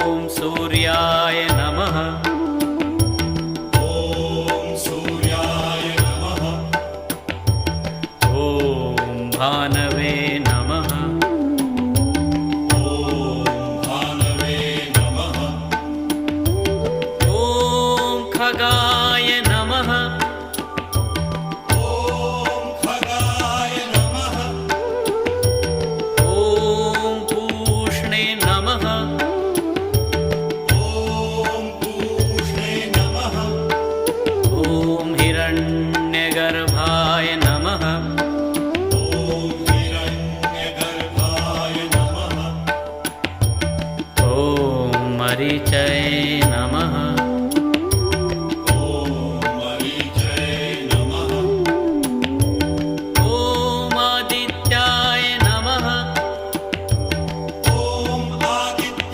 ॐ सूर्याय नमः। ॐ सूर्याय नमः। ॐ भानवे नमः। ॐ भानवे नमः। ॐ खगाय नमः। ॐ खगाय नमः। ॐ पूष्णे नमः। ॐ पूष्णे नमः। ॐ हिरण्यगर्भाय नमः। ॐ हिरण्यगर्भाय नमः। ॐ मरीचये नमः।